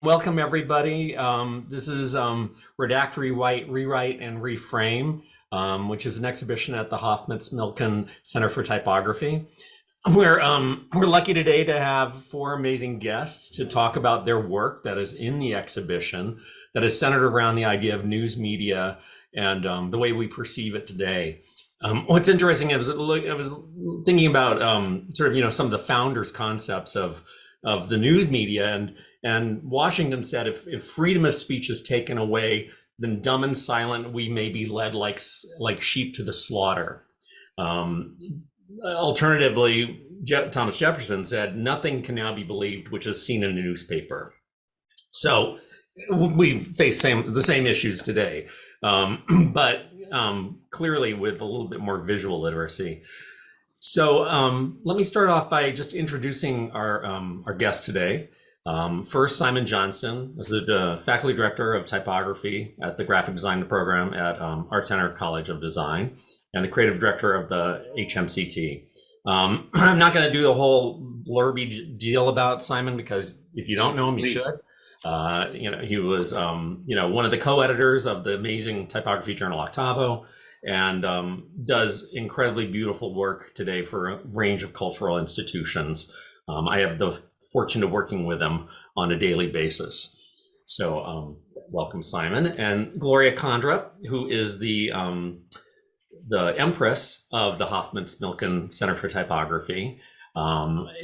Welcome, everybody. This is Redact, Rewrite, and Reframe, which is an exhibition at the Hoffmitz Milken Center for Typography. We're lucky today to have four amazing guests to talk about their work that is in the exhibition that is centered around the idea of news media and the way we perceive it today. What's interesting is I was thinking about some of the founders' concepts of the news media, and Washington said, if freedom of speech is taken away, then dumb and silent we may be led like sheep to the slaughter. Alternatively, Thomas Jefferson said, nothing can now be believed which is seen in a newspaper. So we face the same issues today, but clearly with a little bit more visual literacy. So let me start off by just introducing our guest today. First, Simon Johnston is the faculty director of typography at the graphic design program at ArtCenter College of Design and the creative director of the HMCT. I'm not going to do the whole blurby deal about Simon because if you don't know him, you should. He was one of the co-editors of the amazing typography journal Octavo, and does incredibly beautiful work today for a range of cultural institutions. I have the fortune of working with him on a daily basis. So welcome, Simon. And Gloria Kondrup, who is the empress of the Hoffmitz Milken Center for Typography.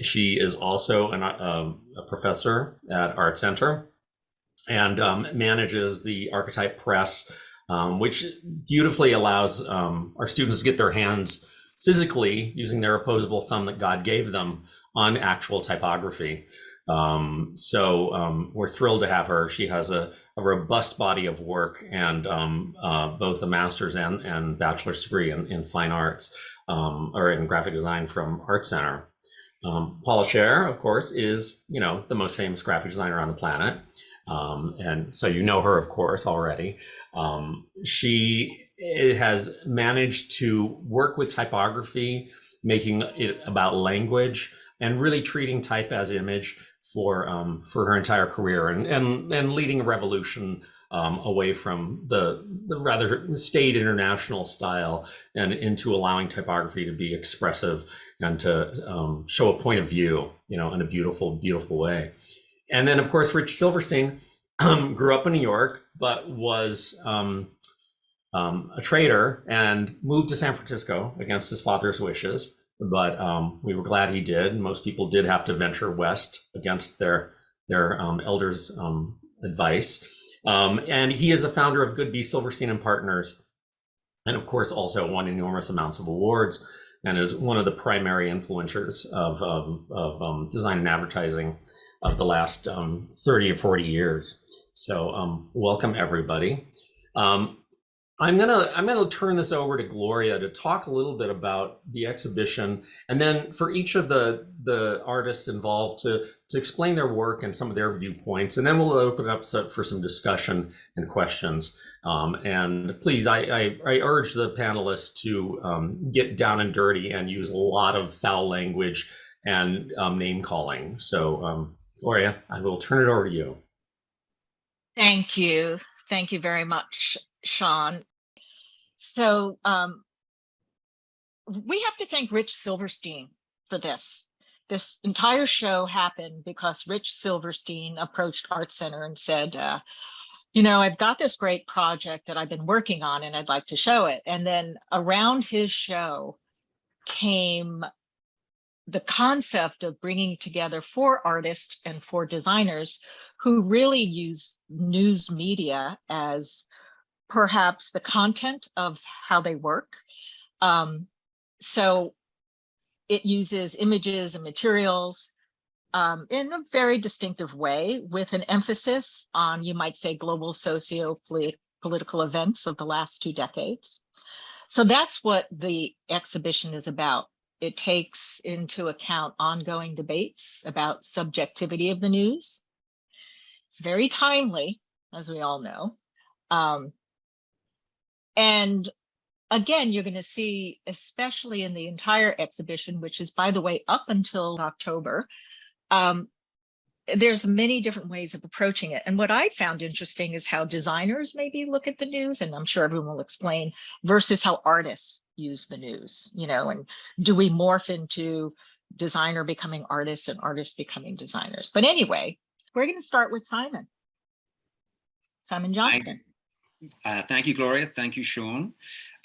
She is also a professor at ArtCenter and manages the Archetype Press, which beautifully allows our students to get their hands physically using their opposable thumb that God gave them on actual typography. We're thrilled to have her. She has a robust body of work and both a master's and bachelor's degree in fine arts or in graphic design from ArtCenter. Paula Scher, of course, is the most famous graphic designer on the planet. And so you know her, of course, already. She has managed to work with typography, making it about language and really treating type as image for her entire career and leading a revolution away from the rather staid international style and into allowing typography to be expressive and to show a point of view, in a beautiful, beautiful way. And then, of course, Rich Silverstein grew up in New York, but was a trader and moved to San Francisco against his father's wishes. But we were glad he did. Most people did have to venture west against their elders' advice. And he is a founder of Goodby, Silverstein and Partners, and of course also won enormous amounts of awards and is one of the primary influencers of design and advertising of the last 30 or 40 years. So welcome, everybody. I'm gonna turn this over to Gloria to talk a little bit about the exhibition, and then for each of the artists involved to explain their work and some of their viewpoints, and then we'll open it up for some discussion and questions. And please, I urge the panelists to get down and dirty and use a lot of foul language and name calling. So Gloria, I will turn it over to you. Thank you. Thank you very much, Sean. So we have to thank Rich Silverstein for this. This entire show happened because Rich Silverstein approached ArtCenter and said, I've got this great project that I've been working on and I'd like to show it. And then around his show came the concept of bringing together four artists and four designers who really use news media as perhaps the content of how they work. So it uses images and materials in a very distinctive way with an emphasis on, you might say, global socio-political events of the last 2 decades. So that's what the exhibition is about. It takes into account ongoing debates about subjectivity of the news. It's very timely, as we all know. And again, you're going to see, especially in the entire exhibition, which is, by the way, up until October, there's many different ways of approaching it. And what I found interesting is how designers maybe look at the news, and I'm sure everyone will explain, versus how artists use the news, you know, and do we morph into designer becoming artists and artists becoming designers? But anyway, we're going to start with Simon Johnston. Thank you, Gloria. Thank you, Sean.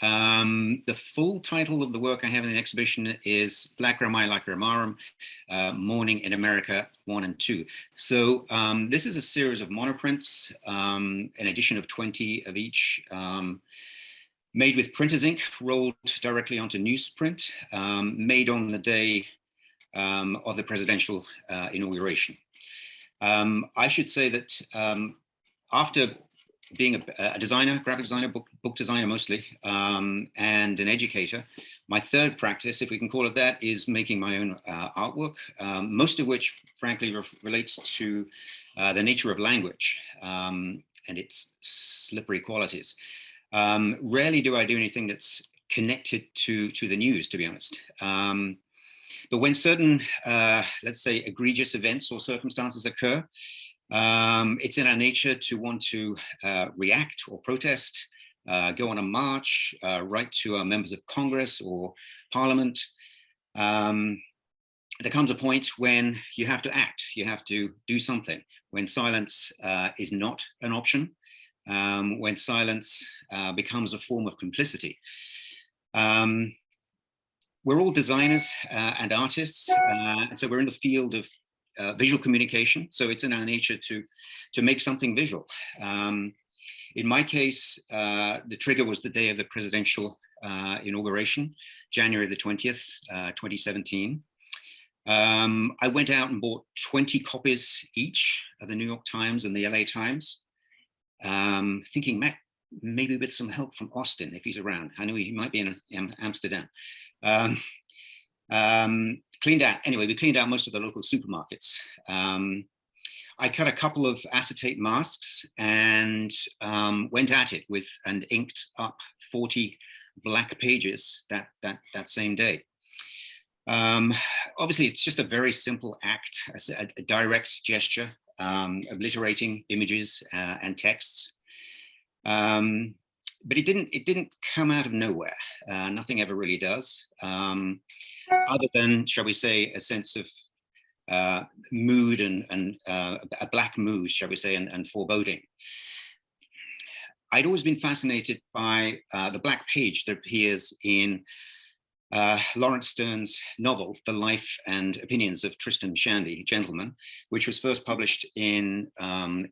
The full title of the work I have in the exhibition is Lacrymae Lacrimarum, Mourning in America 1 and 2. So this is a series of monoprints, an edition of 20 of each, made with printer's ink, rolled directly onto newsprint, made on the day of the presidential inauguration. I should say that after being a designer, graphic designer, book designer mostly, and an educator, my third practice, if we can call it that, is making my own artwork, most of which, frankly, relates to the nature of language and its slippery qualities. Rarely do I do anything that's connected to the news, to be honest. But when certain, let's say, egregious events or circumstances occur, it's in our nature to want to react or protest, go on a march, write to our members of Congress or Parliament. There comes a point when you have to act, you have to do something, when silence is not an option, when silence becomes a form of complicity. We're all designers and artists, and so we're in the field of visual communication, so it's in our nature to make something visual. In my case, the trigger was the day of the presidential inauguration, January the 20th, 2017. I went out and bought 20 copies each of the New York Times and the LA Times, thinking maybe with some help from Austin, if he's around. I know he might be in Amsterdam. Anyway, we cleaned out most of the local supermarkets. I cut a couple of acetate masks and went at it and inked up 40 black pages that same day. Obviously, it's just a very simple act, a direct gesture, obliterating images and texts. But it didn't come out of nowhere. Nothing ever really does, other than, shall we say, a sense of mood and a black mood, shall we say, and foreboding. I'd always been fascinated by the black page that appears in Laurence Sterne's novel, The Life and Opinions of Tristram Shandy, Gentleman, which was first published in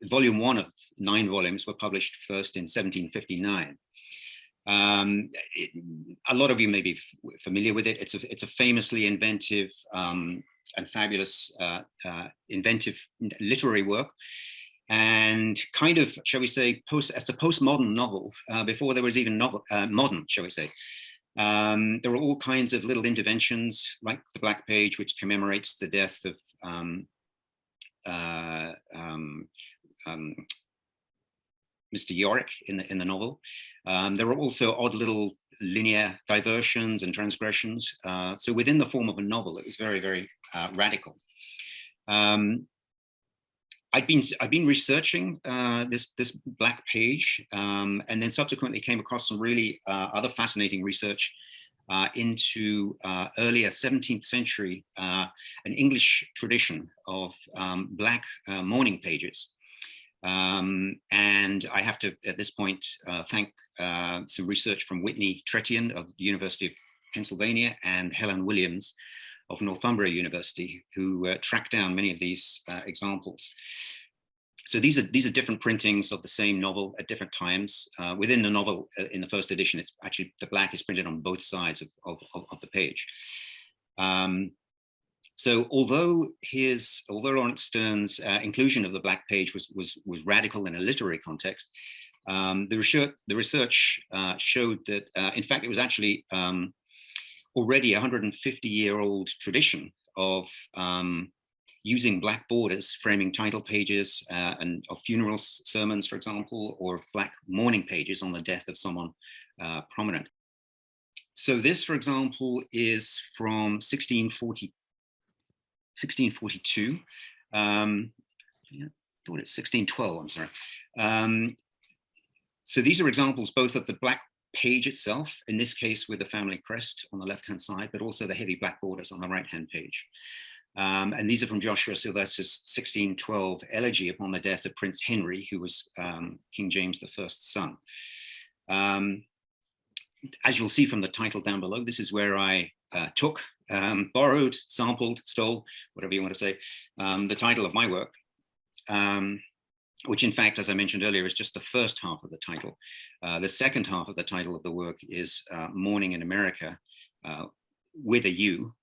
volume 1 of 9 volumes, were published first in 1759. A lot of you may be familiar with it. It's a famously inventive and fabulous inventive literary work, and kind of, shall we say, it's a postmodern novel, before there was even modern, shall we say. There were all kinds of little interventions, like the Black Page, which commemorates the death of Mr. Yorick in the novel. There were also odd little linear diversions and transgressions. So within the form of a novel, it was very, very radical. I'd been researching this Black Page, and then subsequently came across some really other fascinating research into earlier 17th century, an English tradition of black mourning pages. And I have to, at this point, thank some research from Whitney Tretian of the University of Pennsylvania and Helen Williams of Northumbria University, who tracked down many of these examples. So these are different printings of the same novel at different times. Within the novel, in the first edition, it's actually, the black is printed on both sides of the page. So although Laurence Sterne's inclusion of the Black Page was radical in a literary context, the research showed that, in fact, it was actually already a 150-year-old tradition of using black borders, framing title pages and of funeral sermons, for example, or black mourning pages on the death of someone prominent. So this, for example, is from 1642. Yeah, I thought it's 1612, I'm sorry. So these are examples both of the black page itself, in this case with the family crest on the left-hand side, but also the heavy black borders on the right-hand page. And these are from Joshua Silvester's 1612 elegy upon the death of Prince Henry, who was King James I's son. As you'll see from the title down below, this is where I took, borrowed, sampled, stole, whatever you want to say, the title of my work, which in fact, as I mentioned earlier, is just the first half of the title. The second half of the title of the work is Morning in America, with a U.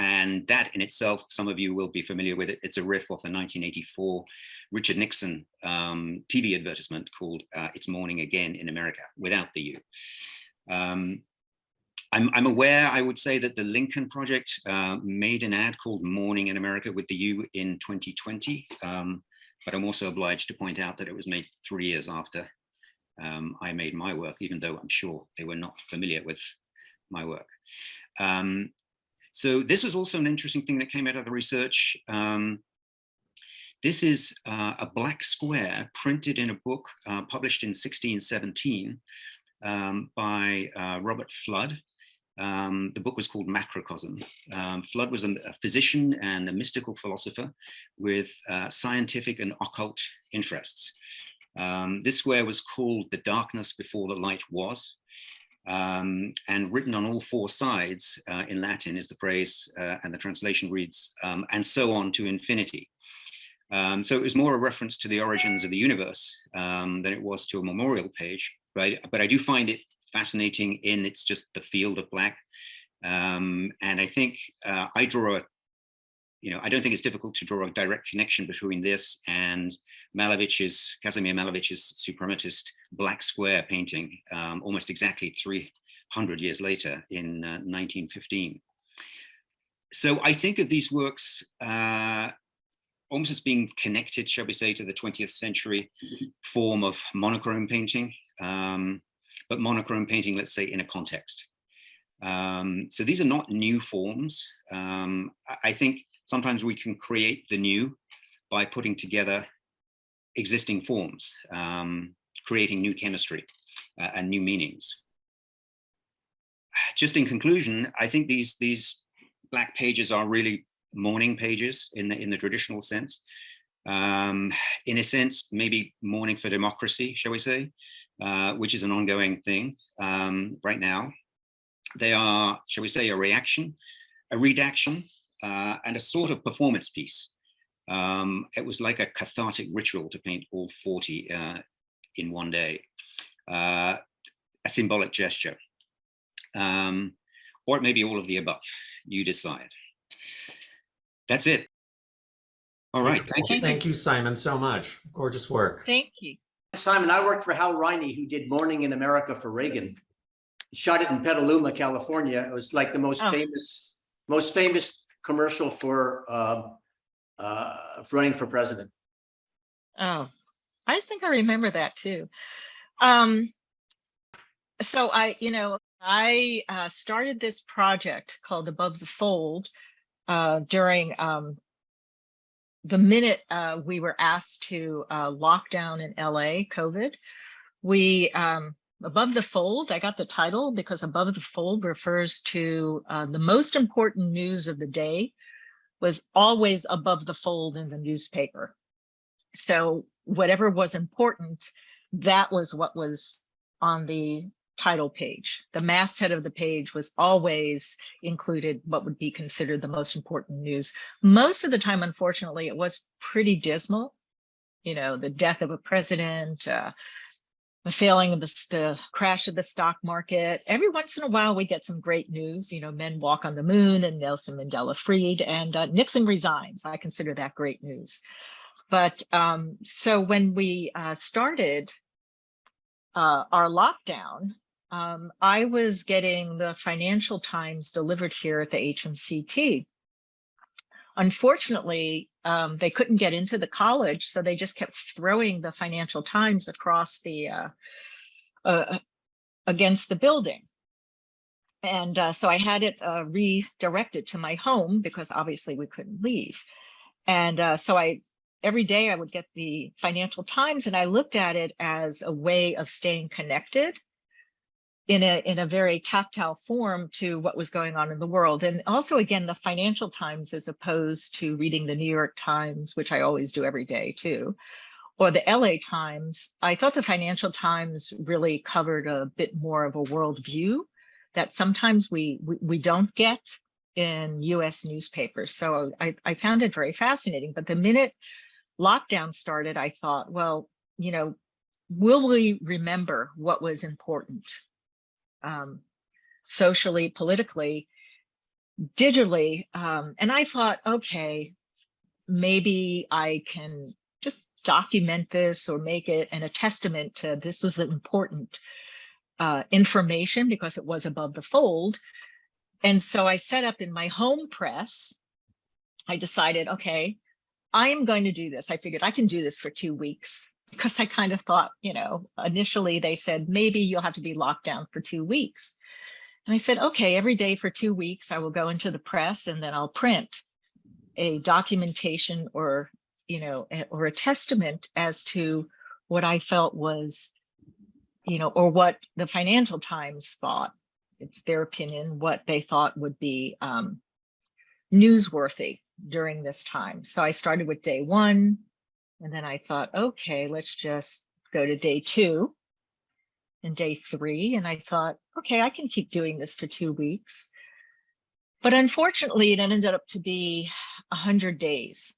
And that in itself, some of you will be familiar with it. It's a riff off the 1984 Richard Nixon TV advertisement called It's Morning Again in America, without the U. I'm aware, I would say, that the Lincoln Project made an ad called Morning in America with the U in 2020. But I'm also obliged to point out that it was made 3 years after I made my work, even though I'm sure they were not familiar with my work. So this was also an interesting thing that came out of the research. This is a black square printed in a book published in 1617 by Robert Flood. The book was called Macrocosm. Flood was a physician and a mystical philosopher with scientific and occult interests. This square was called The Darkness Before the Light Was. And written on all four sides in Latin is the phrase, and the translation reads, and so on to infinity. So it was more a reference to the origins of the universe than it was to a memorial page, right? But I do find it fascinating in it's just the field of black. And I think I draw a, I don't think it's difficult to draw a direct connection between this and Kazimir Malevich's suprematist black square painting, almost exactly 300 years later in 1915. So I think of these works almost as being connected, shall we say, to the 20th century form of monochrome painting, but monochrome painting, let's say, in a context. So these are not new forms. I think sometimes we can create the new by putting together existing forms, creating new chemistry and new meanings. Just in conclusion, I think these black pages are really mourning pages in the traditional sense. In a sense, maybe mourning for democracy, shall we say, which is an ongoing thing right now. They are, shall we say, a reaction, a redaction, and a sort of performance piece. It was like a cathartic ritual to paint all 40 in one day, a symbolic gesture, or it may be all of the above. You decide. That's it. All right, thank you. Thank you, Simon, so much. Gorgeous work. Thank you. Simon, I worked for Hal Riney, who did Morning in America for Reagan. He shot it in Petaluma, California. It was like the most famous commercial for running for president. Oh, I think I remember that too. So I started this project called Above the Fold during the minute we were asked to lock down in LA, COVID. We Above the Fold, I got the title because Above the Fold refers to the most important news of the day was always above the fold in the newspaper. So whatever was important, that was what was on the title page. The masthead of the page was always included what would be considered the most important news. Most of the time, unfortunately, it was pretty dismal. The death of a president, the failing of the crash of the stock market. Every once in a while, we get some great news. Men walk on the moon and Nelson Mandela freed and Nixon resigns. I consider that great news. But so when we started our lockdown, I was getting the Financial Times delivered here at the HMCT. Unfortunately, they couldn't get into the college, so they just kept throwing the Financial Times across the against the building. And so I had it redirected to my home because obviously we couldn't leave. And so every day I would get the Financial Times, and I looked at it as a way of staying connected in a very tactile form to what was going on in the world. And also, again, the Financial Times, as opposed to reading the New York Times, which I always do every day too, or the LA Times, I thought the Financial Times really covered a bit more of a worldview that sometimes we don't get in US newspapers. So I found it very fascinating. But the minute lockdown started, I thought, well, you know, will we remember what was important socially, politically, digitally? And I thought, okay, maybe I can just document this or make it a testament to this was important information, because it was above the fold. And so I set up in my home press. I decided, okay, I am going to do this. I figured I can do this for 2 weeks, because I kind of thought, you know, initially they said, maybe you'll have to be locked down for 2 weeks. And I said, okay, every day for 2 weeks, I will go into the press and then I'll print a documentation or, you know, or a testament as to what I felt was, you know, or what the Financial Times thought. It's their opinion, what they thought would be newsworthy during this time. So I started with day 1, and then I thought, okay, let's just go to day 2 and day 3. And I thought, okay, I can keep doing this for 2 weeks. But unfortunately, it ended up to be 100 days.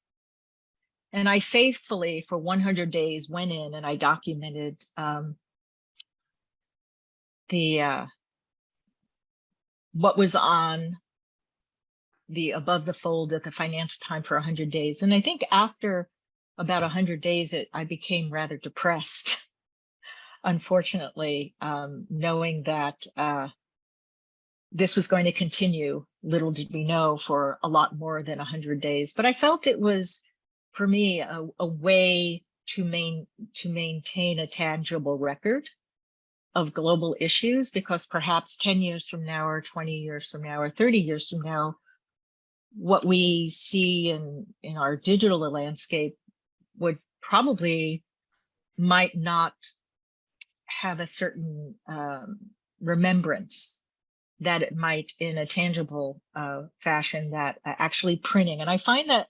And I faithfully, for 100 days, went in and I documented what was on the above the fold at the Financial Times for 100 days. And I think after about 100 days, I became rather depressed, unfortunately, knowing that this was going to continue. Little did we know, for a lot more than 100 days. But I felt it was, for me, a way to maintain a tangible record of global issues, because perhaps 10 years from now, or 20 years from now, or 30 years from now, what we see in our digital landscape would probably might not have a certain remembrance that it might in a tangible fashion, that actually printing. And I find that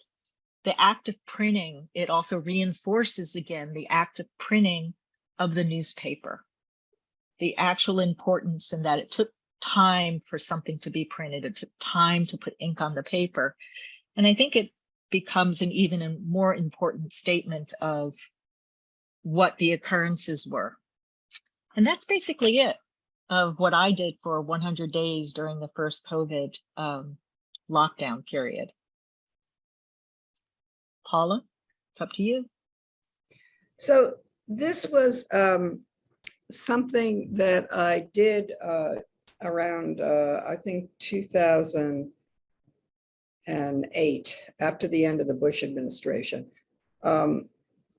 the act of printing, it also reinforces again the act of printing of the newspaper, the actual importance, and that it took time for something to be printed. It took time to put ink on the paper. And I think it becomes an even more important statement of what the occurrences were. And that's basically it of what I did for 100 days during the first COVID lockdown period. Paula, it's up to you. So this was something that I did around, I think, 2008, after the end of the Bush administration.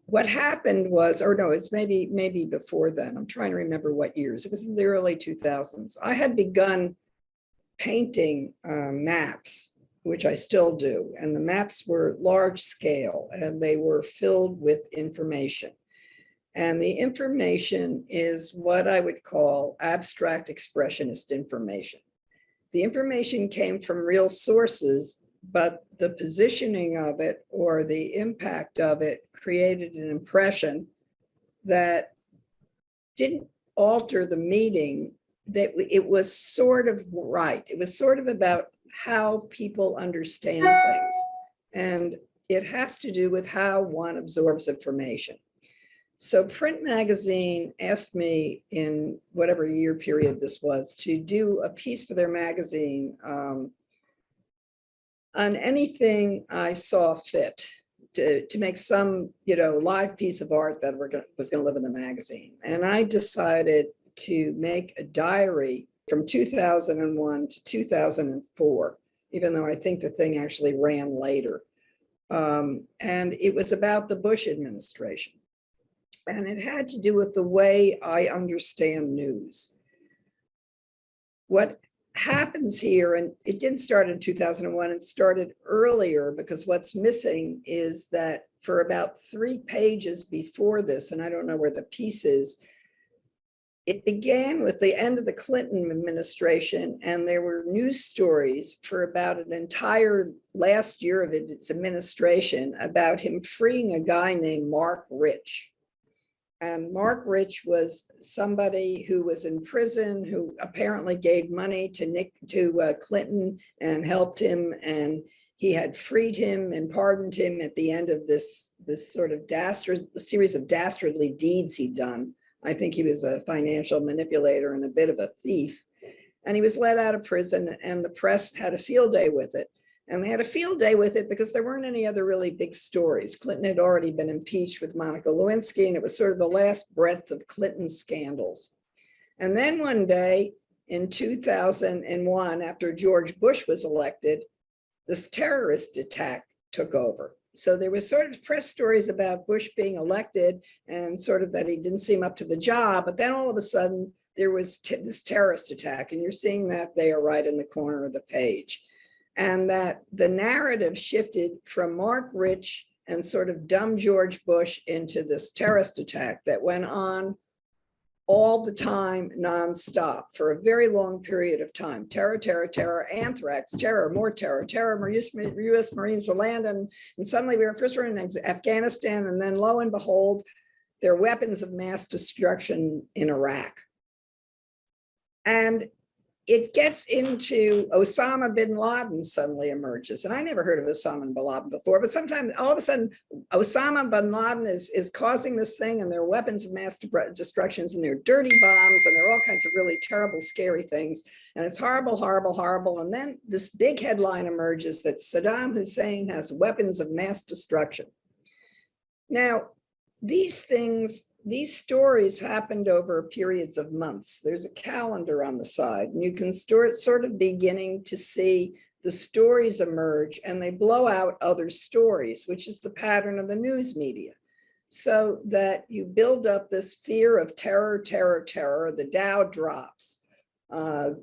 What happened was, or no, it's maybe before then. I'm trying to remember what years. It was in the early 2000s. I had begun painting maps, which I still do. And the maps were large scale and they were filled with information. And the information is what I would call abstract expressionist information. The information came from real sources, but the positioning of it or the impact of it created an impression that didn't alter the meaning, that it was sort of right. It was sort of about how people understand things. And it has to do with how one absorbs information. So Print Magazine asked me in whatever year period this was to do a piece for their magazine on anything I saw fit, to make some, live piece of art that was going to live in the magazine. And I decided to make a diary from 2001 to 2004, even though I think the thing actually ran later. And it was about the Bush administration. And it had to do with the way I understand news. What happens here, and it didn't start in 2001, it started earlier, because what's missing is that for about 3 pages before this, and I don't know where the piece is, it began with the end of the Clinton administration, and there were news stories for about an entire last year of its administration about him freeing a guy named Mark Rich. And Mark Rich was somebody who was in prison, who apparently gave money to Clinton and helped him, and he had freed him and pardoned him at the end of this sort of series of dastardly deeds he'd done. I think he was a financial manipulator and a bit of a thief. And he was let out of prison, and the press had a field day with it. And they had a field day with it because there weren't any other really big stories. Clinton had already been impeached with Monica Lewinsky, and it was sort of the last breath of Clinton's scandals. And then one day in 2001, after George Bush was elected, this terrorist attack took over. So there was sort of press stories about Bush being elected and sort of that he didn't seem up to the job. But then all of a sudden, there was this terrorist attack, and you're seeing that there right in the corner of the page. And that the narrative shifted from Mark Rich and sort of dumb George Bush into this terrorist attack that went on all the time, nonstop, for a very long period of time. Terror, terror, terror, anthrax, terror, more terror, terror, US Marines will land. And suddenly we were in Afghanistan, and then lo and behold, there are weapons of mass destruction in Iraq. And it gets into Osama bin Laden suddenly emerges. And I never heard of Osama bin Laden before, but sometimes all of a sudden, Osama bin Laden is causing this thing, and there are weapons of mass destructions, and there are dirty bombs, and there are all kinds of really terrible, scary things. And it's horrible, horrible, horrible. And then this big headline emerges that Saddam Hussein has weapons of mass destruction. Now, these stories happened over periods of months. There's a calendar on the side, and you can sort of beginning to see the stories emerge, and they blow out other stories, which is the pattern of the news media. So that you build up this fear of terror, terror, terror, the Dow drops,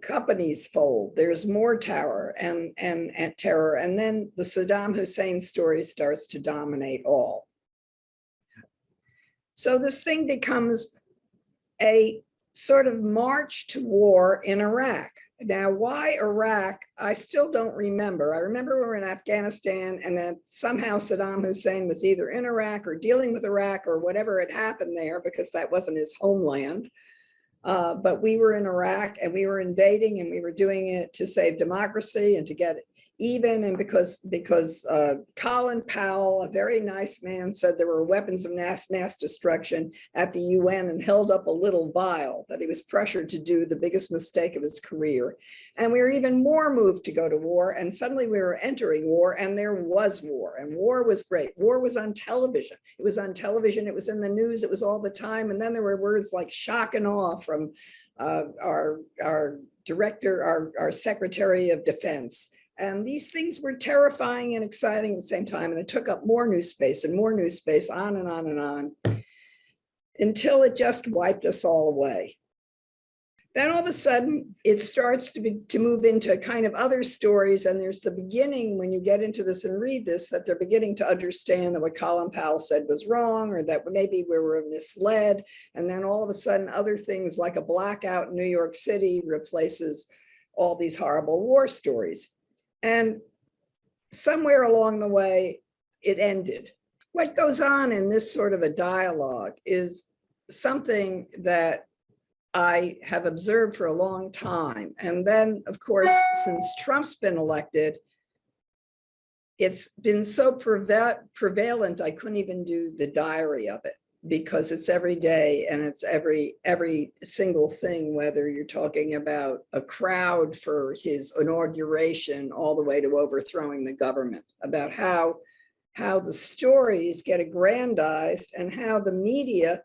companies fold, there's more terror and terror, and then the Saddam Hussein story starts to dominate all. So this thing becomes a sort of march to war in Iraq. Now, why Iraq? I still don't remember. I remember we were in Afghanistan, and then somehow Saddam Hussein was either in Iraq or dealing with Iraq or whatever had happened there, because that wasn't his homeland. But we were in Iraq, and we were invading, and we were doing it to save democracy and to get even, and because Colin Powell, a very nice man, said there were weapons of mass destruction at the UN and held up a little vial that he was pressured to do the biggest mistake of his career. And we were even more moved to go to war, and suddenly we were entering war, and there was war, and war was great. War was on television. It was on television, it was in the news, it was all the time. And then there were words like shock and awe from our director, our Secretary of Defense. And these things were terrifying and exciting at the same time. And it took up more news space and more news space, on and on and on, until it just wiped us all away. Then all of a sudden, it starts to move into kind of other stories. And there's the beginning, when you get into this and read this, that they're beginning to understand that what Colin Powell said was wrong, or that maybe we were misled. And then all of a sudden, other things like a blackout in New York City replaces all these horrible war stories. And somewhere along the way, it ended. What goes on in this sort of a dialogue is something that I have observed for a long time. And then, of course, since Trump's been elected, it's been so prevalent, I couldn't even do the diary of it, because it's every day, and it's every single thing, whether you're talking about a crowd for his inauguration all the way to overthrowing the government, about how the stories get aggrandized and how the media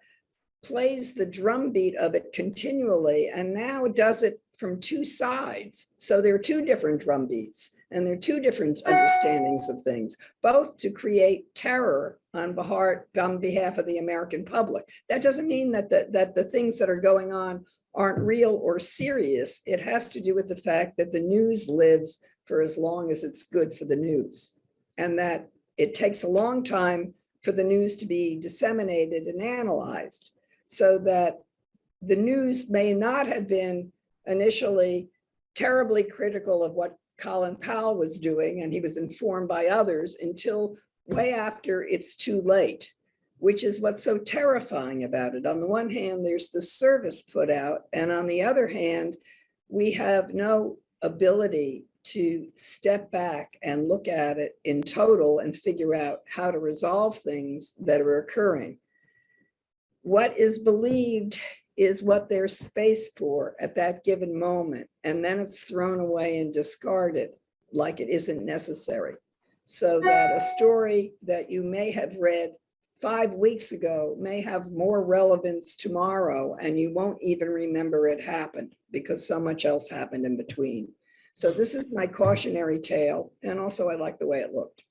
plays the drumbeat of it continually, and now does it from two sides. So there are two different drumbeats, and there are two different understandings of things, both to create terror on behalf of the American public. That doesn't mean that the things that are going on aren't real or serious. It has to do with the fact that the news lives for as long as it's good for the news, and that it takes a long time for the news to be disseminated and analyzed, so that the news may not have been initially terribly critical of what Colin Powell was doing, and he was informed by others until way after it's too late, which is what's so terrifying about it. On the one hand, there's the service put out, and on the other hand, we have no ability to step back and look at it in total and figure out how to resolve things that are occurring. What is believed is what there's space for at that given moment, and then it's thrown away and discarded like it isn't necessary. So that a story that you may have read 5 weeks ago may have more relevance tomorrow, and you won't even remember it happened because so much else happened in between. So this is my cautionary tale, and also I like the way it looked.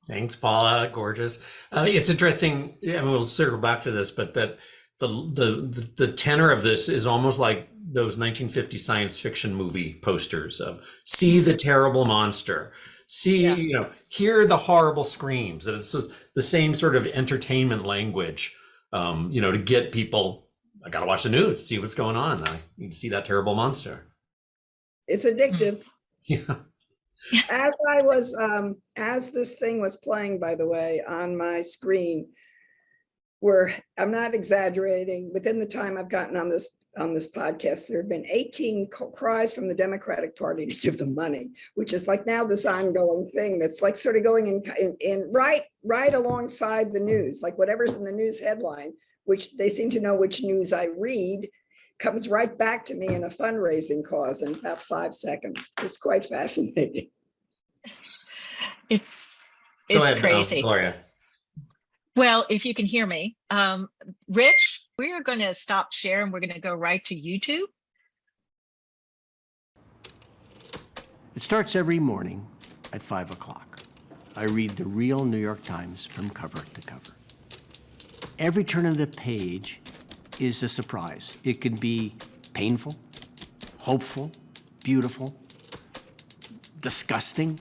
Thanks, Paula. Gorgeous. It's interesting. I mean, we'll circle back to this, but that the tenor of this is almost like those 1950 science fiction movie posters of "See the terrible monster." See, Yeah. hear the horrible screams. And it's just the same sort of entertainment language, to get people. I got to watch the news, see what's going on. I need to see that terrible monster. It's addictive. Yeah. As this thing was playing, by the way, on my screen, where I'm not exaggerating, within the time I've gotten on this podcast, there have been 18 cries from the Democratic Party to give them money, which is like now this ongoing thing that's like sort of going in right alongside the news, like whatever's in the news headline, which they seem to know which news I read, comes right back to me in a fundraising cause in about 5 seconds. It's quite fascinating. It's Go ahead, crazy. Gloria. Well, if you can hear me, Rich, we are going to stop sharing. We're going to go right to YouTube. It starts every morning at 5 o'clock. I read the real New York Times from cover to cover. Every turn of the page is a surprise. It can be painful, hopeful, beautiful, disgusting.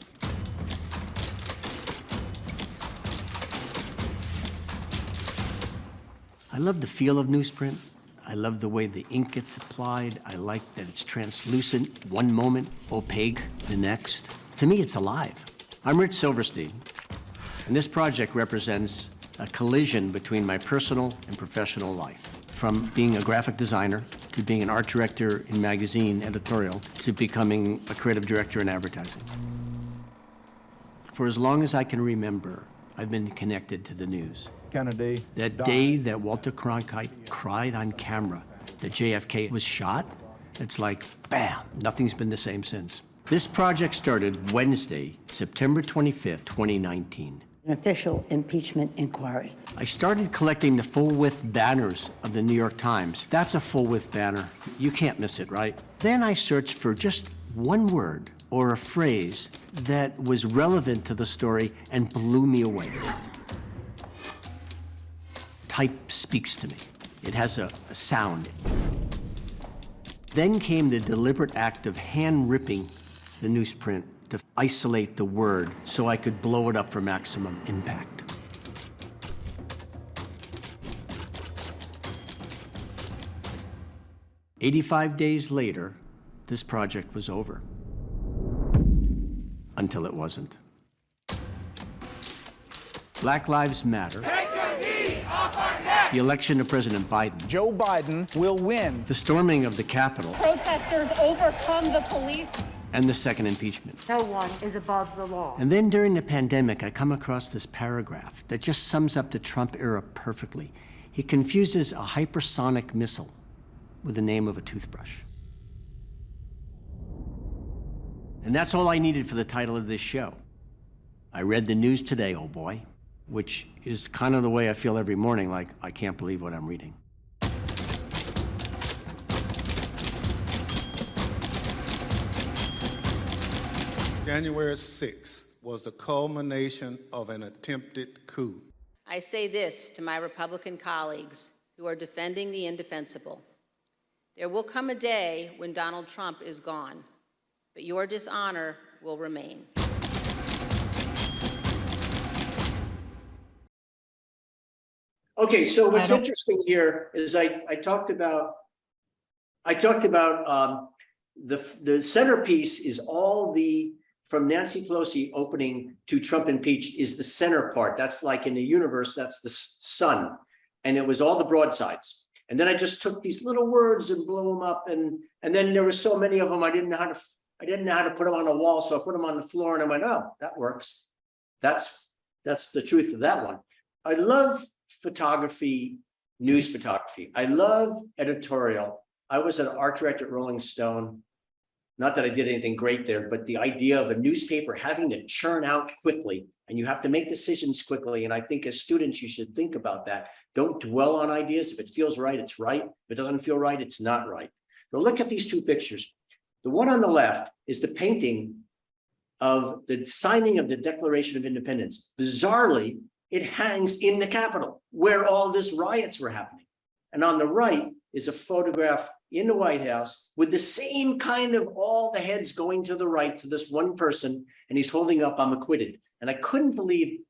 I love the feel of newsprint. I love the way the ink gets applied. I like that it's translucent one moment, opaque the next. To me, it's alive. I'm Rich Silverstein, and this project represents a collision between my personal and professional life. From being a graphic designer, to being an art director in magazine editorial, to becoming a creative director in advertising. For as long as I can remember, I've been connected to the news. Kennedy That died. day that Walter Cronkite cried on camera that JFK was shot, it's like, bam, nothing's been the same since. This project started Wednesday, September 25th, 2019. An official impeachment inquiry. I started collecting the full-width banners of the New York Times. That's a full-width banner. You can't miss it, right? Then I searched for just one word or a phrase that was relevant to the story and blew me away. Type speaks to me. It has a sound. Then came the deliberate act of hand-ripping the newsprint to isolate the word so I could blow it up for maximum impact. "85 days later, this project was over. Until it wasn't. Black Lives Matter. The election of President Biden. Joe Biden will win. The storming of the Capitol. Protesters overcome the police. And the second impeachment. No one is above the law. And then during the pandemic, I come across this paragraph that just sums up the Trump era perfectly. He confuses a hypersonic missile with the name of a toothbrush. And that's all I needed for the title of this show. I read the news today, oh boy, which is kind of the way I feel every morning, like I can't believe what I'm reading. January 6th was the culmination of an attempted coup. I say this to my Republican colleagues who are defending the indefensible. There will come a day when Donald Trump is gone, but your dishonor will remain. Okay, so what's interesting here is I talked about the centerpiece is all the, from Nancy Pelosi opening to Trump impeached is the center part. That's like in the universe, that's the sun. And it was all the broadsides. And then I just took these little words and blew them up. And then there were so many of them, I didn't know how to put them on the wall. So I put them on the floor and I went, oh, that works. That's the truth of that one. I love photography, news photography. I love editorial. I was an art director at Rolling Stone. Not that I did anything great there, but the idea of a newspaper having to churn out quickly and you have to make decisions quickly. And I think as students, you should think about that. Don't dwell on ideas. If it feels right, it's right. If it doesn't feel right, it's not right. Now look at these two pictures. The one on the left is the painting of the signing of the Declaration of Independence. Bizarrely, it hangs in the Capitol where all this riots were happening. And on the right is a photograph in the White House with the same kind of all the heads going to the right to this one person, and he's holding up, "I'm acquitted." And I couldn't believe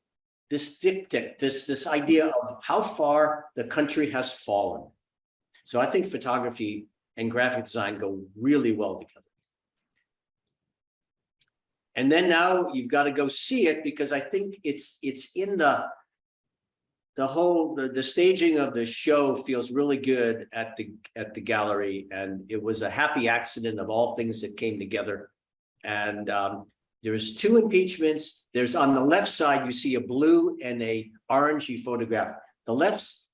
this diptych, this idea of how far the country has fallen. So I think photography and graphic design go really well together. And then now you've got to go see it, because I think it's in the staging of the show feels really good at the gallery, and it was a happy accident of all things that came together. And there's two impeachments. There's on the left side, you see a blue and a orangey photograph. The left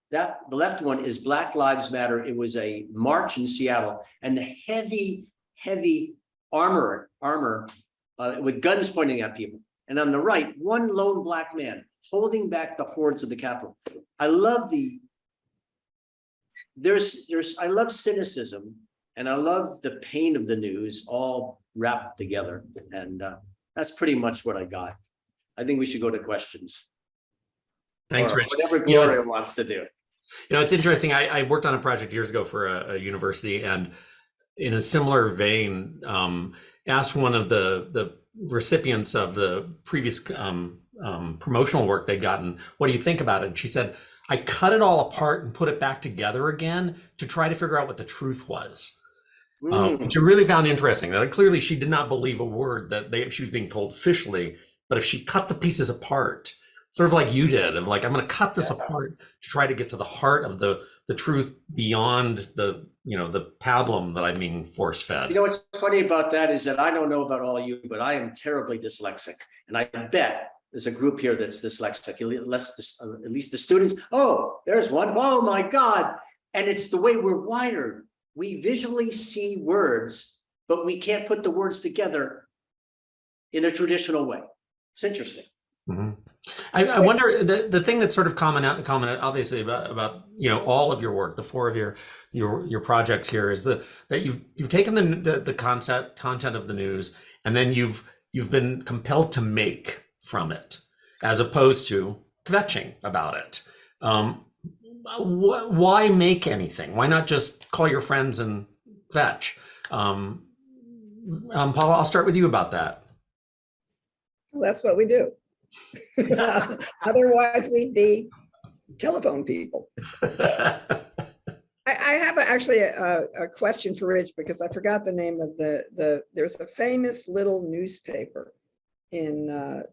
one is Black Lives Matter. It was a march in Seattle, and the heavy armor with guns pointing at people. And on the right, one lone Black man holding back the hordes of the Capitol. I love I love cynicism, and I love the pain of the news all wrapped together. And that's pretty much what I got. I think we should go to questions. Thanks, Rich. Whatever Gloria wants to do. It's interesting. I worked on a project years ago for a university, and in a similar vein, asked one of the recipients of the previous promotional work they'd gotten, what do you think about it? And she said, I cut it all apart and put it back together again to try to figure out what the truth was. Which I really found interesting. That clearly she did not believe a word that she was being told officially, but if she cut the pieces apart, sort of like you did, of like, I'm going to cut this apart to try to get to the heart of the truth beyond the pablum that I'm being force fed. What's funny about that is that I don't know about all of you, but I am terribly dyslexic. And I bet there's a group here that's dyslexic, at least the students. Oh, there's one. Oh my God. And it's the way we're wired. We visually see words, but we can't put the words together in a traditional way. It's interesting. Mm-hmm. I wonder, the thing that's sort of common obviously about all of your work, the four of your projects here, is that you've taken the content of the news, and then you've been compelled to make from it, as opposed to kvetching about it. Why make anything? Why not just call your friends and kvetch? Paula, I'll start with you about that. Well, that's what we do. Otherwise, we'd be telephone people. I have actually a question for Rich, because I forgot the name of there's a famous little newspaper in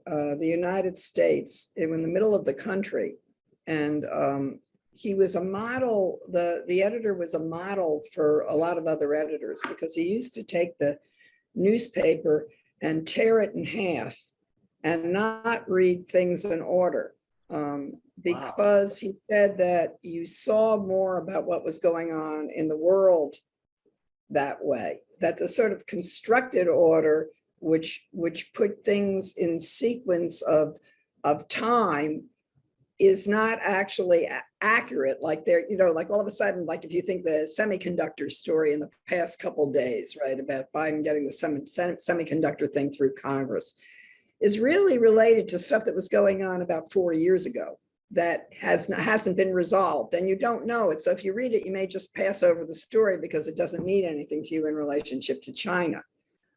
the United States in the middle of the country, and he was a model. The editor was a model for a lot of other editors, because he used to take the newspaper and tear it in half and not read things in order, because he said that you saw more about what was going on in the world that way, that the sort of constructed order, which put things in sequence of time, is not actually accurate. Like like all of a sudden, like if you think the semiconductor story in the past couple of days, right, about Biden getting the semiconductor thing through Congress, is really related to stuff that was going on about 4 years ago. that hasn't been resolved, and you don't know it. So if you read it, you may just pass over the story because it doesn't mean anything to you in relationship to China.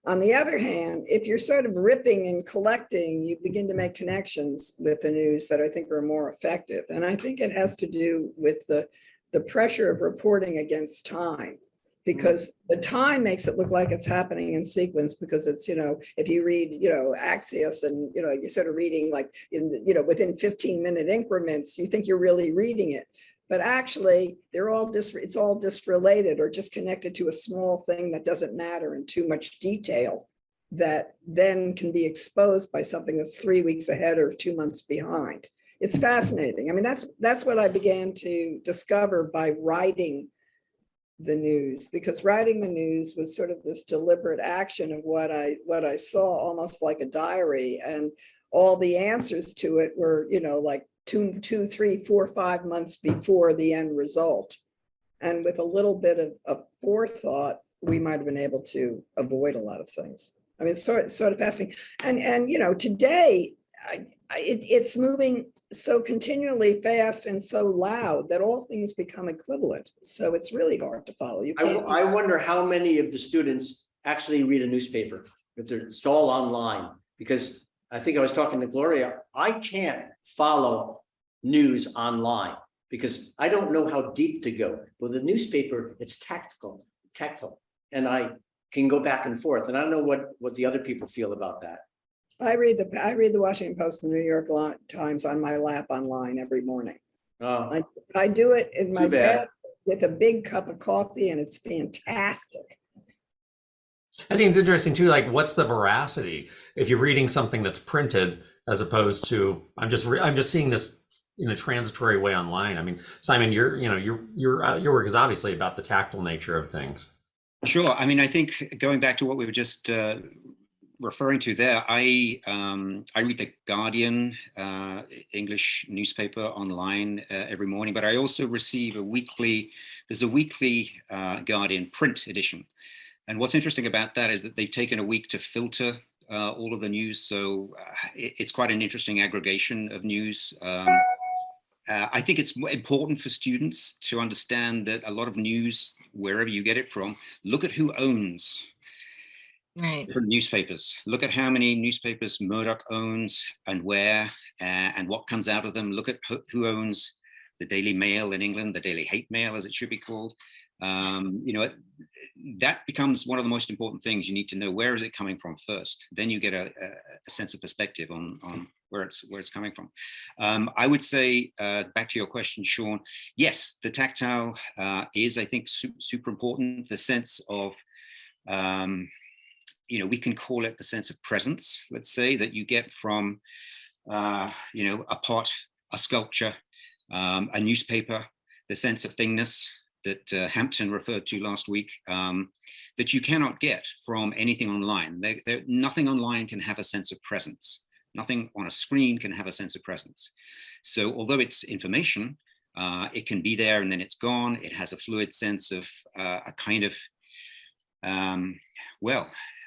On the other hand, if you're sort of ripping and collecting, you begin to make connections with the news that I think are more effective. And I think it has to do with the pressure of reporting against time, because the time makes it look like it's happening in sequence, because it's, if you read, Axios and, you're sort of reading like within 15-minute increments, you think you're really reading it. But actually, it's all disrelated or just connected to a small thing that doesn't matter in too much detail, that then can be exposed by something that's 3 weeks ahead or 2 months behind. It's fascinating. I mean, that's what I began to discover by writing the news, because writing the news was sort of this deliberate action of what I saw, almost like a diary, and all the answers to it were, like 2, 3, 4, 5 months before the end result. And with a little bit of forethought, we might have been able to avoid a lot of things. I mean, it's sort of fascinating. And today, it's moving so continually fast and so loud that all things become equivalent. So it's really hard to follow. I wonder how many of the students actually read a newspaper, if it's all online, because I think I was talking to Gloria, I can't follow news online because I don't know how deep to go. With the newspaper, it's tactile, and I can go back and forth. And I don't know what the other people feel about that. I read the Washington Post and the New York Times on my lap online every morning. Oh, I do it in my too bad. bed with a big cup of coffee, and it's fantastic. I think it's interesting too, like what's the veracity if you're reading something that's printed as opposed to I'm just seeing this in a transitory way online. I mean, Simon, your work is obviously about the tactile nature of things. Sure. I mean, I think going back to what we were just referring to there, I read the Guardian English newspaper online every morning, but I also receive there's a weekly Guardian print edition. And what's interesting about that is that they've taken a week to filter all of the news. So it's quite an interesting aggregation of news. I think it's important for students to understand that a lot of news, wherever you get it from, look at who owns different newspapers. Look at how many newspapers Murdoch owns and where, and what comes out of them. Look at who owns the Daily Mail in England, the Daily Hate Mail, as it should be called. That becomes one of the most important things. You need to know, where is it coming from first. Then you get a sense of perspective on where it's coming from. I would say, back to your question, Sean, yes, the tactile is, I think, super important. The sense of, we can call it the sense of presence, let's say, that you get from, a pot, a sculpture, a newspaper, the sense of thingness that Hampton referred to last week, that you cannot get from anything online. Nothing online can have a sense of presence. Nothing on a screen can have a sense of presence. So although it's information, it can be there and then it's gone. It has a fluid sense of a kind of,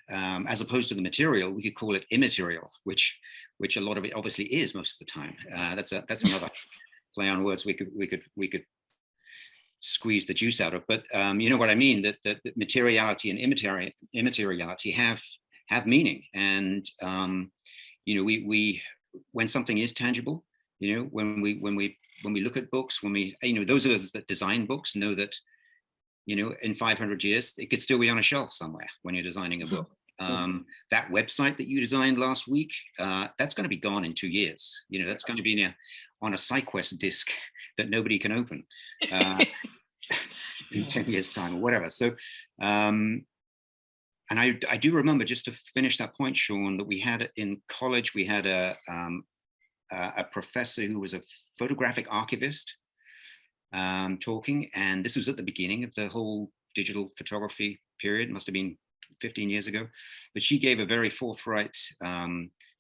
as opposed to the material, we could call it immaterial, which a lot of it obviously is most of the time. That's another play on words we could squeeze the juice out of. But you know what I mean, that materiality and immateriality have meaning. And we when something is tangible, when we look at books, those of us that design books know that in 500 years it could still be on a shelf somewhere when you're designing a book. That website that you designed last week, that's going to be gone in 2 years. That's going to be on a SideQuest disk that nobody can open in 10 years time or whatever. So, and I do remember, just to finish that point, Sean, that we had in college, we had a professor who was a photographic archivist talking, and this was at the beginning of the whole digital photography period, must have been 15 years ago, but she gave a very forthright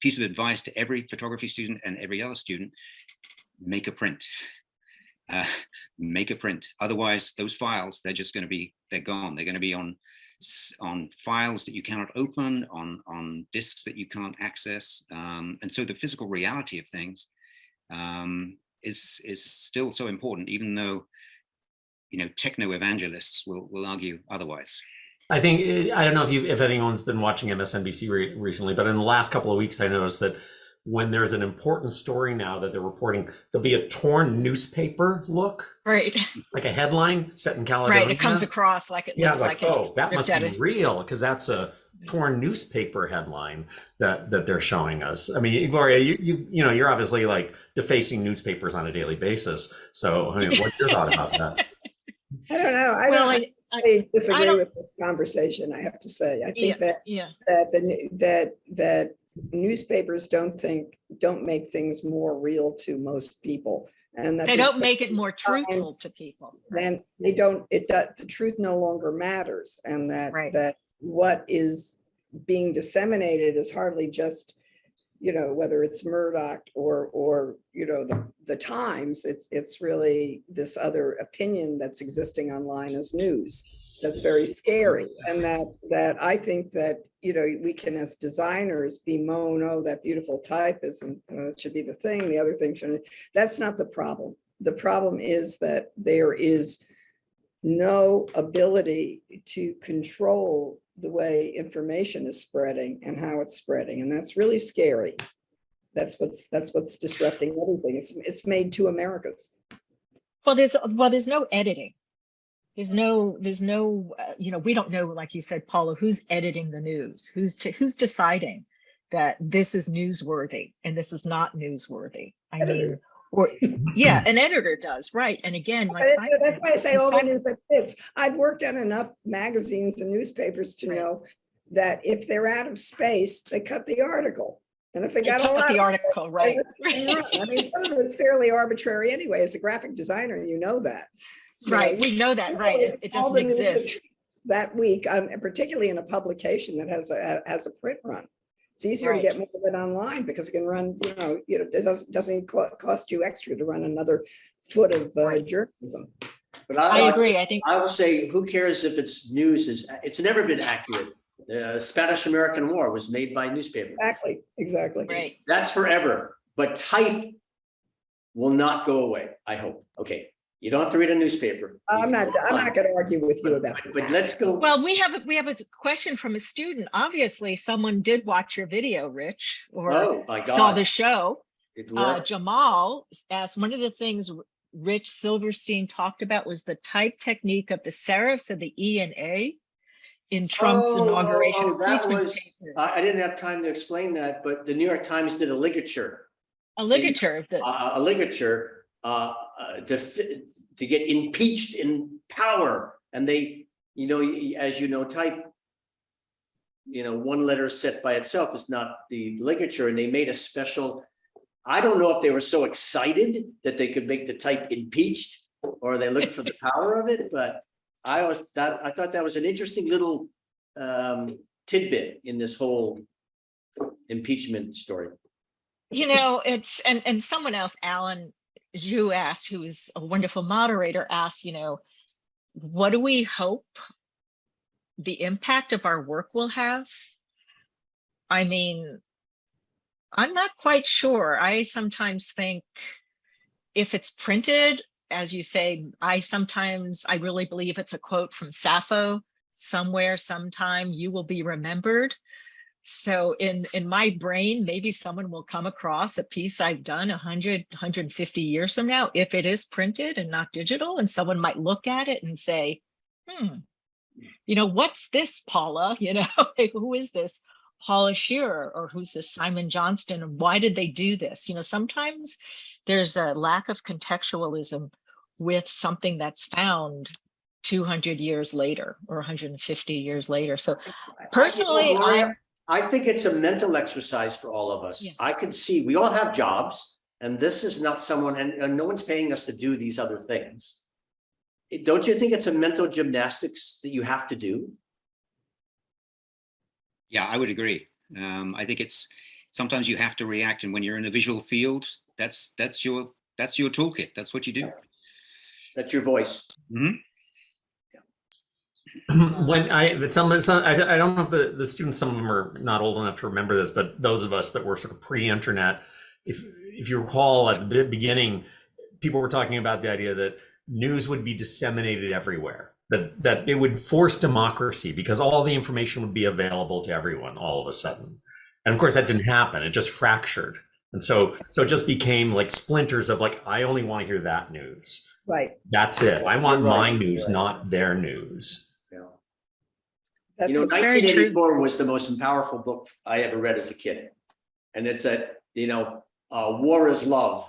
piece of advice to every photography student and every other student: make a print. Make a print. Otherwise, those files, they're gone. They're going to be on files that you cannot open, on disks that you can't access. And so the physical reality of things is still so important, even though, you know, techno evangelists will argue otherwise. I think, I don't know if anyone's been watching MSNBC recently, but in the last couple of weeks, I noticed that when there's an important story now that they're reporting, there'll be a torn newspaper look, Right. like a headline set in Caledonia. Right. It comes across like it looks like it's oh, that must be real, because that's a torn newspaper headline that they're showing us. I mean, Gloria, you know, you're obviously like defacing newspapers on a daily basis. So, I mean, what's your thought about that? I don't know. I disagree with this conversation, I have to say. I think that newspapers don't make things more real to most people, and that they don't make it more truthful to people. Then the truth no longer matters, and that what is being disseminated is hardly just, you know, whether it's Murdoch or you know, the Times, it's really this other opinion that's existing online as news. That's very scary. And that I think that, you know, we can, as designers, bemoan, oh, that beautiful type isn't, it should be the thing, the other thing shouldn't. That's not the problem. The problem is that there is no ability to control the way information is spreading and how it's spreading. And that's really scary. That's what's disrupting everything. It's made two Americas. Well, there's no editing. There's no, you know, we don't know, like you said, Paula, who's editing the news, who's deciding that this is newsworthy and this is not newsworthy. I mean, or yeah, an editor does, right? And again, like that's why I say all the news that fits. I've worked on enough magazines and newspapers to know that if they're out of space, they cut the article. And if they got a lot the article, right? I mean, some of it's fairly arbitrary anyway. As a graphic designer, you know that. Right, we know that, right? It doesn't exist. That week, particularly in a publication that has a print run, it's easier to get more of it online because it can run. You know, it doesn't cost you extra to run another foot of journalism. But I agree. I think I will say, who cares if it's news? It's never been accurate. The Spanish-American War was made by newspaper. Exactly. Right. That's forever. But type will not go away, I hope. Okay. You don't have to read a newspaper. I'm not going to argue with you about it. But let's go. Well, we have a question from a student. Obviously, someone did watch your video, Rich, or saw the show. Jamal asked, one of the things Rich Silverstein talked about was the type technique of the serifs of the E and A in Trump's inauguration. That was, I didn't have time to explain that, but the New York Times did a ligature. A ligature. A ligature. To get impeached in power, and they, you know, as you know, type, you know, one letter set by itself is not the ligature, and they made a special. I don't know if they were so excited that they could make the type impeached, or they looked for the power of it. But I thought that was an interesting little tidbit in this whole impeachment story. You know, it's and someone else, Alan Zhu asked, who is a wonderful moderator, asked, you know, what do we hope the impact of our work will have? I mean, I'm not quite sure. I sometimes think if it's printed, as you say, I really believe it's a quote from Sappho, somewhere, sometime you will be remembered. So in my brain, maybe someone will come across a piece I've done 100, 150 years from now, if it is printed and not digital, and someone might look at it and say, you know, what's this, Paula? You know, who is this Paula Scher, or who's this Simon Johnston, and why did they do this? You know, sometimes there's a lack of contextualism with something that's found 200 years later or 150 years later. So personally, I think it's a mental exercise for all of us. Yeah. I could see we all have jobs, and this is not someone, and no one's paying us to do these other things. Don't you think it's a mental gymnastics that you have to do? Yeah, I would agree. I think it's sometimes you have to react, and when you're in a visual field, that's your toolkit. That's what you do. That's your voice. Mm-hmm. When I don't know if the students, some of them are not old enough to remember this, but those of us that were sort of pre-internet, if you recall at the beginning, people were talking about the idea that news would be disseminated everywhere, that it would force democracy because all the information would be available to everyone all of a sudden. And of course, that didn't happen. It just fractured. And so it just became like splinters of like, I only want to hear that news. Right. That's it. I want my news, not their news. That's You know, what's very true. 1984 was the most powerful book I ever read as a kid. And it's that, you know, war is love,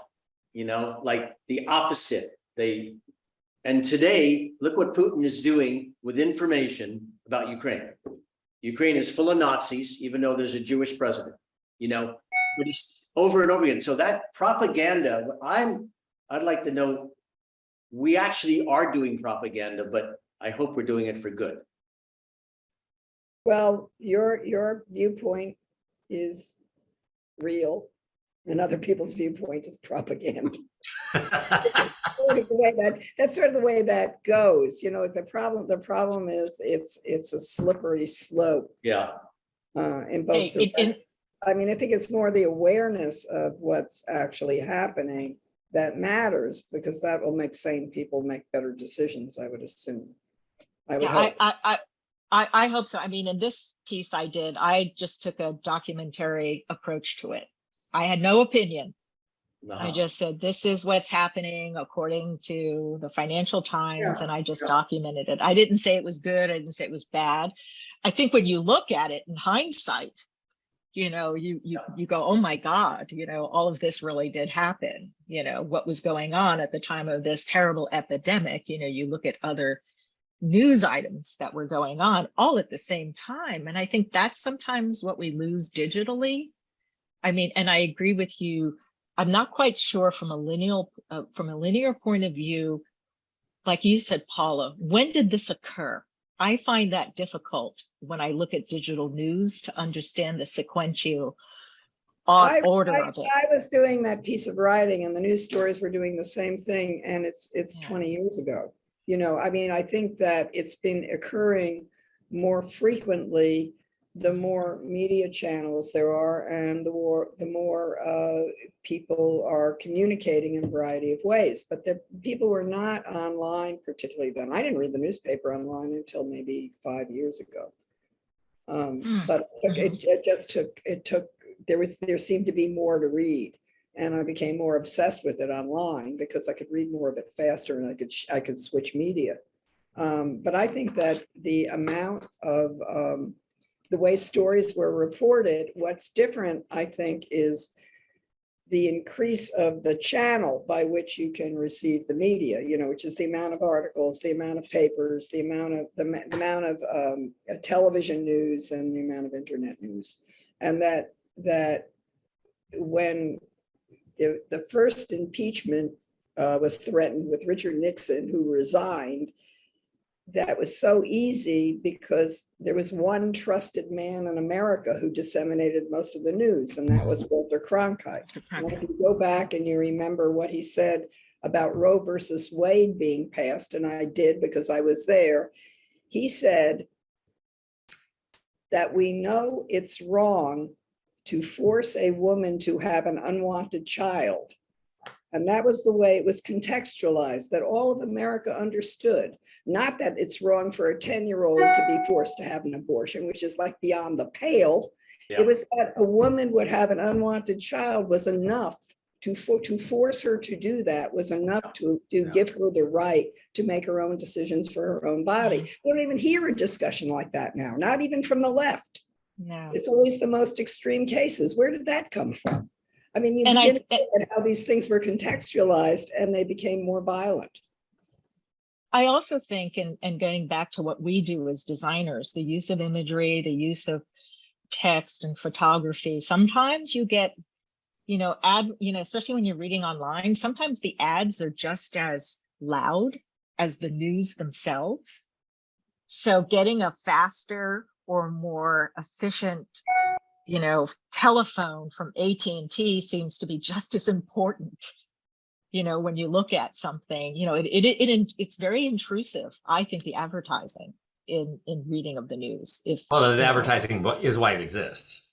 you know, like the opposite. And today, look what Putin is doing with information about Ukraine. Ukraine is full of Nazis, even though there's a Jewish president, you know, but he's over and over again. So that propaganda, I'd like to know, we actually are doing propaganda, but I hope we're doing it for good. Well, your viewpoint is real, and other people's viewpoint is propaganda. That's sort of the way that goes. You know, the problem is it's a slippery slope. Yeah. In both. I mean, I think it's more the awareness of what's actually happening that matters, because that will make sane people make better decisions, I would assume. I hope so. I mean, in this piece I just took a documentary approach to it. I had no opinion. I just said, this is what's happening according to the Financial Times, and I just documented it. I didn't say it was good. I didn't say it was bad. I think when you look at it in hindsight, you know, you go, oh my God, you know, all of this really did happen. You know, what was going on at the time of this terrible epidemic. You know, you look at other news items that were going on all at the same time. And I think that's sometimes what we lose digitally. I mean, and I agree with you. I'm not quite sure from a linear point of view, like you said, Paula, when did this occur? I find that difficult when I look at digital news to understand the sequential order of it. I was doing that piece of writing, and the news stories were doing the same thing, and it's 20 years ago. You know, I mean, I think that it's been occurring more frequently the more media channels there are, and the more people are communicating in a variety of ways. But the people were not online particularly then. I didn't read the newspaper online until maybe 5 years ago. But there seemed to be more to read. And I became more obsessed with it online because I could read more of it faster, and I could switch media. But I think that the amount of the way stories were reported, what's different, I think, is the increase of the channel by which you can receive the media, you know, which is the amount of articles, the amount of papers, the amount of television news, and the amount of internet news. And that when the first impeachment was threatened with Richard Nixon, who resigned, that was so easy because there was one trusted man in America who disseminated most of the news, and that was Walter Cronkite. And if you go back and you remember what he said about Roe versus Wade being passed, and I did because I was there, he said that we know it's wrong to force a woman to have an unwanted child. And that was the way it was contextualized, that all of America understood. Not that it's wrong for a 10-year-old to be forced to have an abortion, which is like beyond the pale. Yeah. It was that a woman would have an unwanted child was enough to force her to do that, was enough to give her the right to make her own decisions for her own body. We don't even hear a discussion like that now, not even from the left. No. It's always the most extreme cases. Where did that come from? I mean, you begin to look at how these things were contextualized and they became more violent. I also think, and going back to what we do as designers, the use of imagery, the use of text and photography, sometimes you get, especially when you're reading online, sometimes the ads are just as loud as the news themselves. So getting a faster or more efficient, telephone from AT&T seems to be just as important. When you look at something, it's very intrusive. I think the advertising in reading of the news. The advertising is why it exists.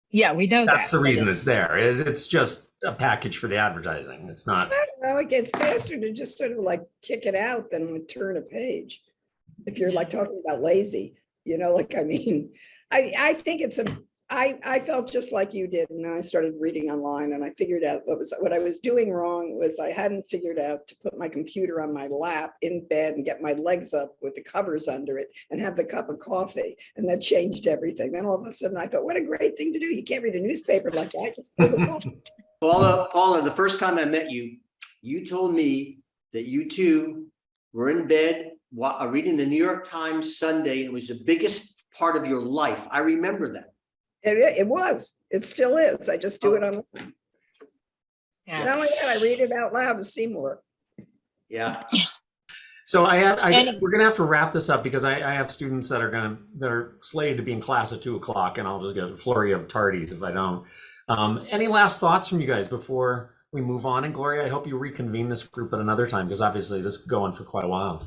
Yeah, we know that's the reason it's there. It's just a package for the advertising. It's not. Well, it gets faster to just sort of like kick it out than would turn a page. If you're like talking about lazy, like, I mean, I think I felt just like you did. And then I started reading online and I figured out what I was doing wrong was I hadn't figured out to put my computer on my lap in bed and get my legs up with the covers under it and have the cup of coffee. And that changed everything. Then all of a sudden I thought, what a great thing to do. You can't read a newspaper like that. Just fill the coffee. Paula, the first time I met you, you told me that you two were in bed reading the New York Times Sunday, and it was the biggest part of your life. I remember that. It was. It still is. I just do it on. Yeah. Not only that, I read it out loud to Seymour. Yeah. So we're gonna have to wrap this up because I have students that are slated to be in class at 2:00, and I'll just get a flurry of tardies if I don't. Any last thoughts from you guys before we move on? And Gloria, I hope you reconvene this group at another time because obviously this is going for quite a while.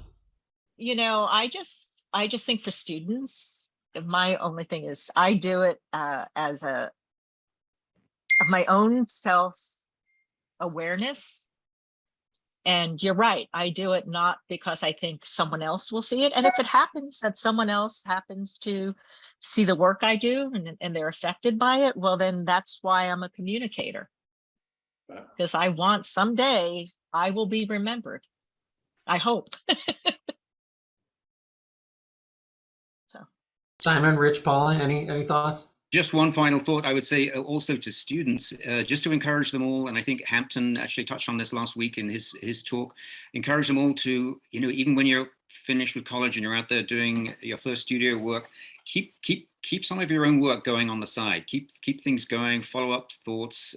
I just think for students, my only thing is I do it as of my own self-awareness. And you're right, I do it not because I think someone else will see it. And if it happens that someone else happens to see the work I do and they're affected by it, well, then that's why I'm a communicator. Because I want someday I will be remembered. I hope. So, Simon, Rich, Paula, any thoughts? Just one final thought, I would say also to students, just to encourage them all, and I think Hampton actually touched on this last week in his talk, encourage them all to, even when you're finished with college and you're out there doing your first studio work, keep some of your own work going on the side. Keep things going, follow up thoughts,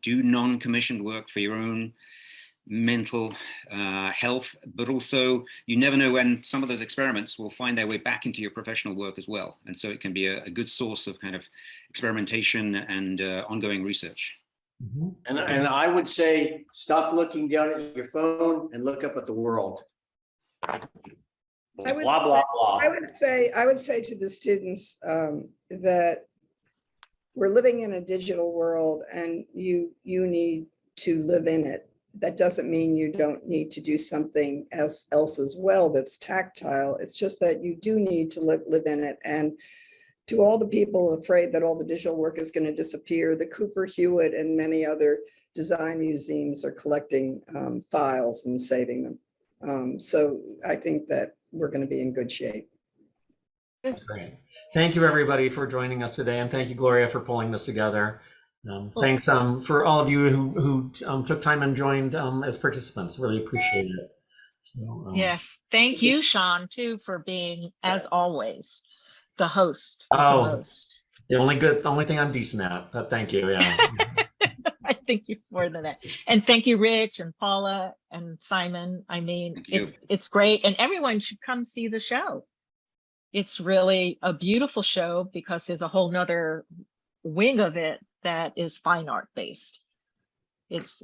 do non-commissioned work for your own mental health, but also you never know when some of those experiments will find their way back into your professional work as well. And so it can be a good source of kind of experimentation and ongoing research. Mm-hmm. And I would say, stop looking down at your phone and look up at the world. Blah, blah, blah. I would say to the students that we're living in a digital world and you need to live in it. That doesn't mean you don't need to do something else as well that's tactile. It's just that you do need to live in it. And to all the people afraid that all the digital work is going to disappear, the Cooper Hewitt and many other design museums are collecting files and saving them. So I think that we're going to be in good shape. Great. Thank you, everybody, for joining us today. And thank you, Gloria, for pulling this together. Thanks for all of you who took time and joined as participants. Really appreciate it. So, yes, thank you, Sean, too, for being, as always, the host. The only thing I'm decent at. But thank you. Yeah. I think you're more than that. And thank you, Rich and Paula and Simon. I mean, it's great, and everyone should come see the show. It's really a beautiful show because there's a whole nother wing of it that is fine art based. It's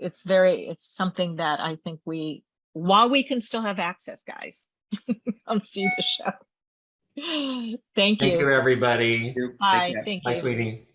something that I think while we can still have access, guys, come see the show. Thank you. Thank you, everybody. Bye. Thank you. Bye, sweetie.